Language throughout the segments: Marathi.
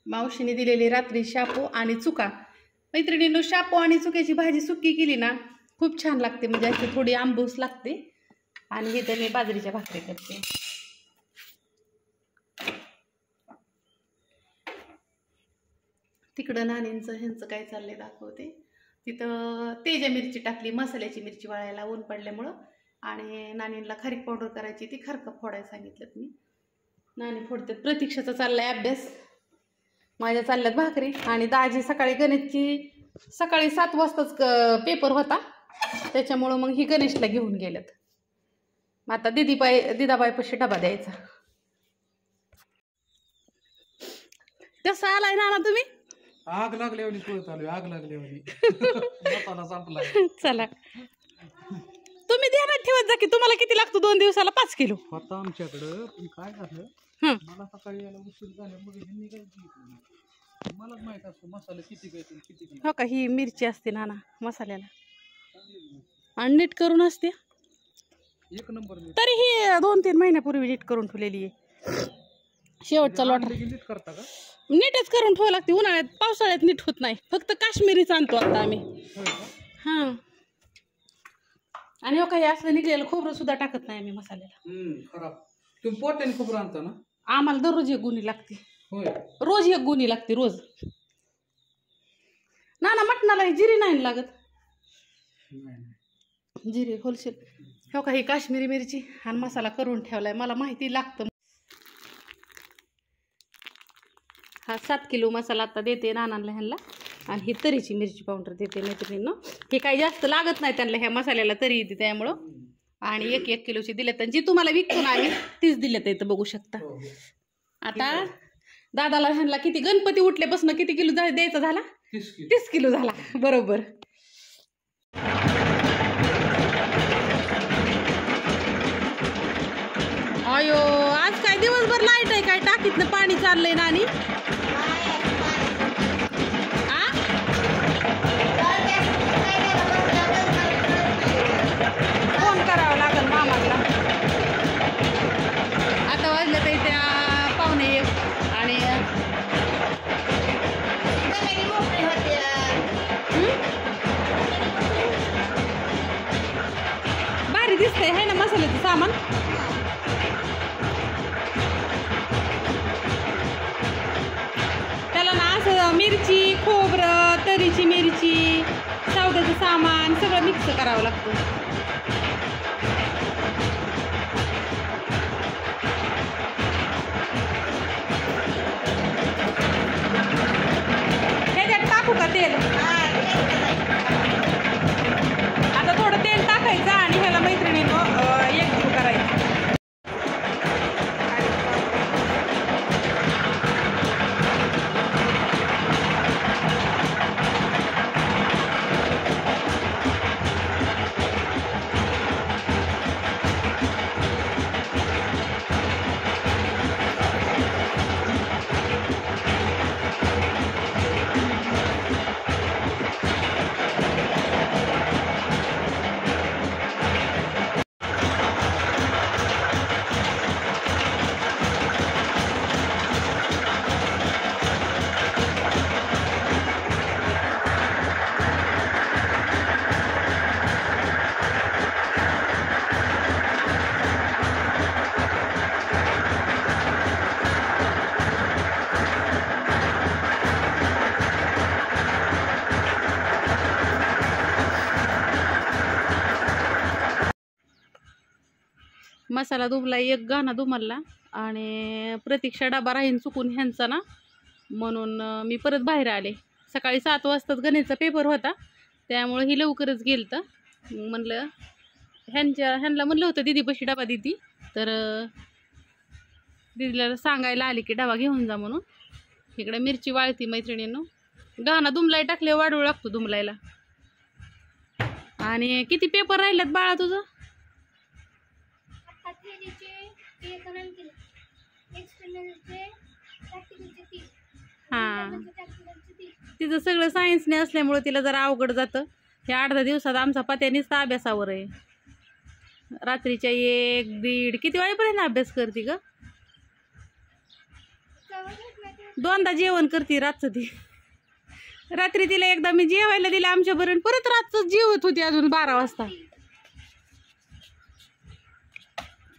मावशीने दिलेली रात्री शापू आणि चुका. मैत्रिणींनो, शापू आणि चुक्याची भाजी सुक्की केली ना खूप छान लागते, म्हणजे अशी थोडी आंबूस लागते. आणि हे तर मी बाजरीच्या भाकरी करते. तिकडं नानींचं ह्यांचं काय चाललंय दाखवते. तिथं तेजा मिरची टाकली, मसाल्याची मिरची वाळायला ऊन पडल्यामुळं. आणि नानींला खारीक पावडर करायची, ती खारकं फोडायला सांगितलं मी. नानी फोडतात. प्रतीक्षाचा चाललाय अभ्यास, माझ्या चालल्यात भाकरी. आणि दाजी सकाळी गणेशची सकाळी 7 वाजताच पेपर होता, त्याच्यामुळं मग ही गणेशला घेऊन गेलेत. मग आता दिदाबाईपाशी डबा द्यायचा. कसं आलाय ना तुम्ही? आग लागल्यावानी पळत आलोय, आग लागल्यावानी. मसाला संपला. चला तुम्ही ध्यानात ठेवत जा की तुम्हाला किती लागतो 2 दिवसाला 5 किलो होता आमच्याकडं. पण काय झालं, मला सकाळी यायला उशीर झाल्यामुळे ह्यांनी काय केलं, मलाच माहित असतं मसाले किती घ्यायचे किती नाही. हो का, ही मिरची असते ना मसाल्याला आणि नीट करून असते. एक नंबर. तरी ही 2-3 महिन्यापूर्वी नीट करून ठेवलेली आहे. शेवटचा लॉट नीट करता का? नीटच करून ठेवावं लागते. उन्हाळ्यात पावसाळ्यात नीट होत नाही. फक्त काश्मीरीच आणतो आता आम्ही. हां. आणि हो काही असलं निघलेलं खोबरं सुद्धा टाकत नाही आम्ही मसाल्याला. खराब. तुम्ही पोट्याने खोबरं आणता ना? आम्हाला दररोज 1 गुणी लागते. होय, रोज 1 गुणी लागते रोज. ना मटणाला जिरी नाही लागत. जिरे होलसेल. हो काही काश्मीरी मिरची आणि मसाला करून ठेवलाय, मला माहिती लागतं. हा 7 किलो मसाला आता देते नानांना ह्यांना. आणि ही तरीची मिरची पावडर देते मैत्रिणींना. हे काही जास्त लागत नाही त्यांना ह्या मसाल्याला, तरी येते त्यामुळं. आणि 1 किलोची दिल्यात, आणि जी तुम्हाला विकतो ना आम्ही तीच दिल्यात इथं बघू शकता. आता दादाला ह्यांना किती गणपती उठल्यापासून किती किलो द्यायचा झाला? 30 किलो झाला बरोबर. अयो, आज काय दिवसभर लाईट आहे काय? टाकीतनं पाणी चाललंय ना? आणि फोन करावा लागेल मामाला. आता वाजलं तर त्या 1:45 आणि भारी दिसतंय है ना मसाल्याचं सामान. त्याला ना असं मिरची, खोबरं, तरीची मिरची, सौद्याचं सामान सगळं मिक्स करावं लागतं. त्याच्यात टाकू का तेल? आता थोडं तेल टाकायचं आणि ह्याला मैत्रिणीनं एकजीव करायचं. मसाला दुबला, 1 गाणा दुमलला. आणि प्रतीक्षा डबा राहीन चुकून ह्यांचा ना, म्हणून मी परत बाहेर आले. सकाळी 7 वाजताच गणेशचा पेपर होता, त्यामुळे ही लवकरच गेलं. तर म्हणलं ह्यांना म्हणलं होतं दीदीपाशी डबा दिदी, तर दीदीला सांगायला आली की डबा घेऊन जा म्हणून. इकडे मिरची वाळती मैत्रिणींनो. गाणा दुमलाय टाकले वाढू लागतो दुमलायला. आणि किती पेपर राहिलेत बाळा तुझं? हां, तिचं सगळं सायन्सने असल्यामुळे तिला जरा अवघड जातं. हे 8-10 दिवसात आमचा पत्यानीच तर अभ्यासावर आहे. रात्रीच्या 1-1:30 किती वाजेपर्यंत अभ्यास करते ग? दोनदा जेवण करते रातचं ती. रात्री तिला एकदा मी जेवायला दिलं आमच्या बरोबर, परत रातचं जेवत होती अजून 12 वाजता.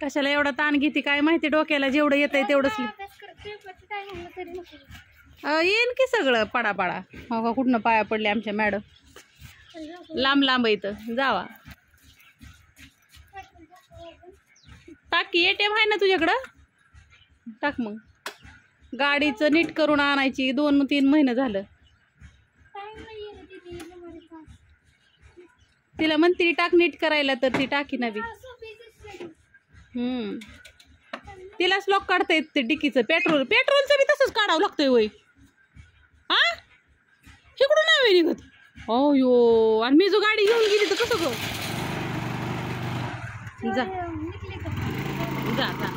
कशाला एवढा ताण घेते काय माहिती, डोक्याला जेवढं येतंय तेवढंच येईन की सगळं पडापडा. हो का, कुठनं पाया पडले आमच्या मॅडम, लांब लांब इथं जावा. टाकी एटीएम आहे ना तुझ्याकडं, टाक मग. गाडीचं नीट करून आणायची, 2-3 महिने झालं. तिला म्हणते टाक नीट करायला, तर ती टाकी नवी. तिलाच लॉक काढता येत ते डिकीचं. पेट्रोलचं बी तसंच काढावं लागतंय वय. हा इकडून नाही निघत. अयो, आणि मी जो गाडी घेऊन गेली तर कसं ग. जा जा जा.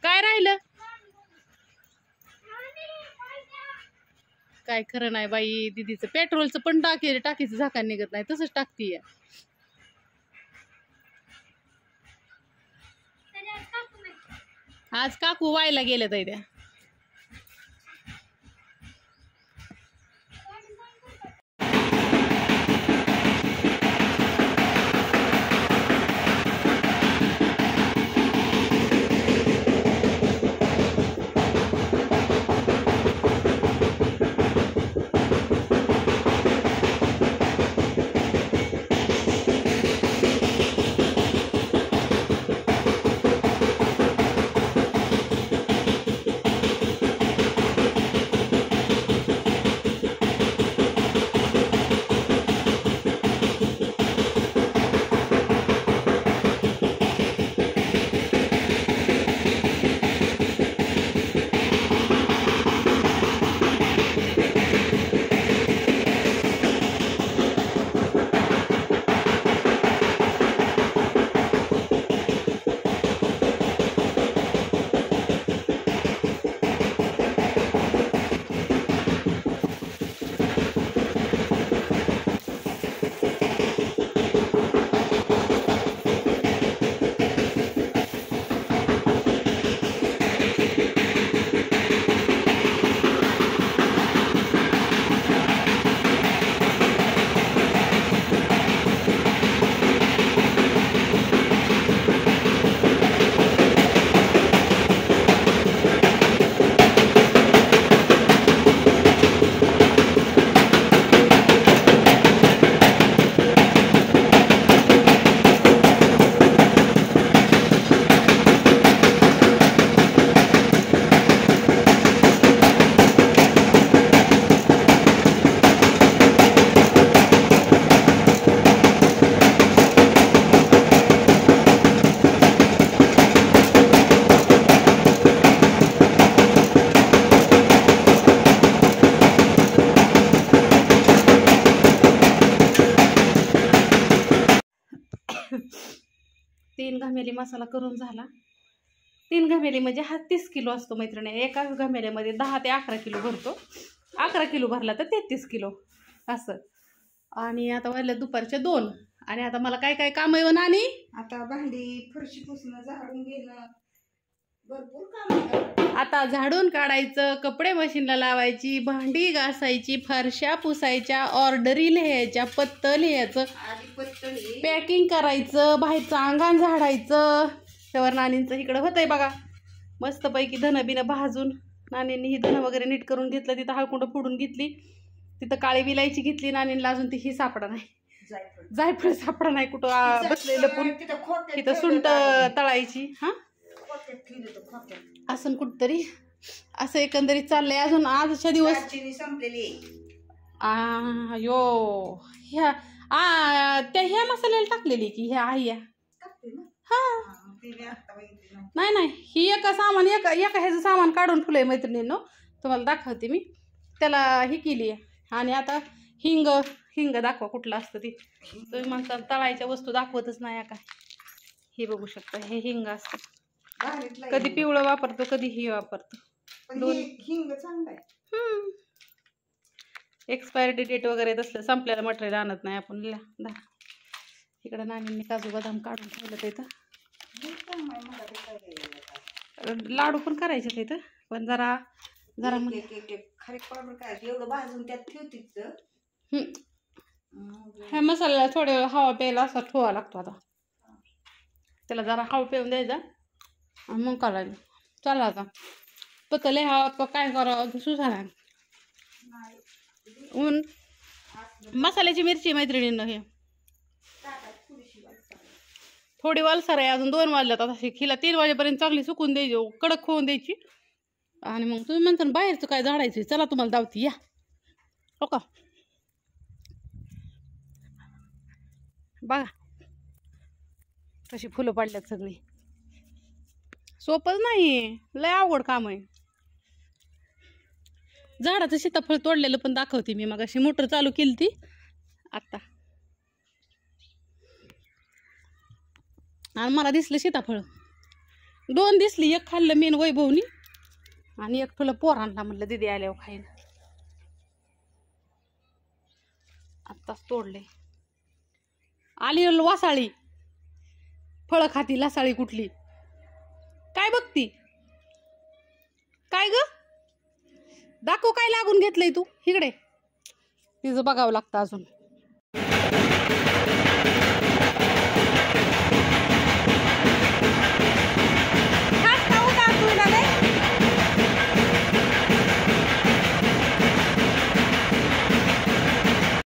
काय राहिलं, काय खरं नाही बाई. दीदीचं पेट्रोलचं पण टाकीचं झाकण निघत नाही, तसंच टाकतीय. आज काकू वायला गेल्या ताई त्या. घमेली मसाला करून झाला. 3 घमेली म्हणजे हा 30 किलो असतो मैत्रिणी. एका घमेल्यामध्ये 10 ते 11 किलो भरतो. 11 किलो भरला तर 33 किलो असं. आणि आता वाजले दुपारच्या 2. आणि आता मला काय काय काम आहे आणि आता भांडी फरशी पुसणं झाडून घेणं भरपूर काम आहे. आता झाडून काढायचं, कपडे मशीनला लावायची, भांडी घासायची, फरशा पुसायच्या, ऑर्डरी लिहायच्या, पत्तं लिहायचं, पॅकिंग करायचं, बाहेरचं अंगण झाडायचं. त्यावर नानींचं इकडं होतंय बघा मस्तपैकी धनं बिनं भाजून. नानींनी ही धनं वगैरे नीट करून घेतलं. तिथं हळकुंड फोडून घेतली. तिथं काळी विलायची घेतली. नानींला अजून ती ही सापडा नाही, जायफळ सापडा नाही कुठं बसलेलं पण. तिथं सुंट तळायची. हा असं कुठतरी असं एकंदरीत चाललंय. अजून आजच्या दिवस संपलेली यो ह्या त्या ह्या मसाल्याला टाकलेली की ह्या आहे. हा नाही नाही, ही एका सामान एका ह्याचं सामान काढून ठेवलंय मैत्रिणींनो, तुम्हाला दाखवते मी. त्याला ही केली आहे. आणि आता हिंग दाखवा कुठलं असतं ती. तुम्ही म्हणता तळायच्या वस्तू दाखवतच नाही काय. हे बघू शकता, हे हिंग असतं. कधी पिवळं वापरतो, कधी ही वापरतो. हिंग चांगला आहे. एक्सपायरी डेट वगैरे तसलं संपलेलं मटेरियल आणत नाही आपण. इकडे नानींनी काजू बदाम काढून ठेवलं तिथं. लाडू पण करायचे तिथं, पण जरा जरा मग एक खारीक पावडर काय एवढं भाजून त्यात ठेवतीच ह्या मसाल्याला थोडे वेळ हवा प्यायला असा ठेवावा लागतो. आता त्याला जरा हवा पिऊन द्यायचा आणि मग करायचं. चला आता पतले हवा काय करावं सुसारा ऊन मसाल्याची मिरची मैत्रिणींना हे थोडी वालसर आहे, अजून 2 वाजल्यात. आता हिला 3 वाजेपर्यंत चांगली सुकून द्यायची, कडक होऊन द्यायची. आणि मग तुम्ही म्हणता ना बाहेरचं काय झाडायचं, चला तुम्हाला दावती या. हो का बघा कशी फुलं पडल्यात सगळी. सोपंच नाही, लय अवघड काम आहे. झाडाचं सीताफळ तोडलेलं पण दाखवते मी. मग अशी मोटर चालू केली ती आता, आणि मला दिसलं सीताफळ 2 दिसली. एक खाल्लं मेन वैभवनी आणि एक तुला पोरांना म्हणलं दीदी आल्यावर खाईन. आत्ताच तोडले. आली वासाळी फळं खाती लासाळी कुठली काय बघती काय ग, दाखव काय लागून घेतलंय तू. इकडे तिचं बघावं लागतं अजून.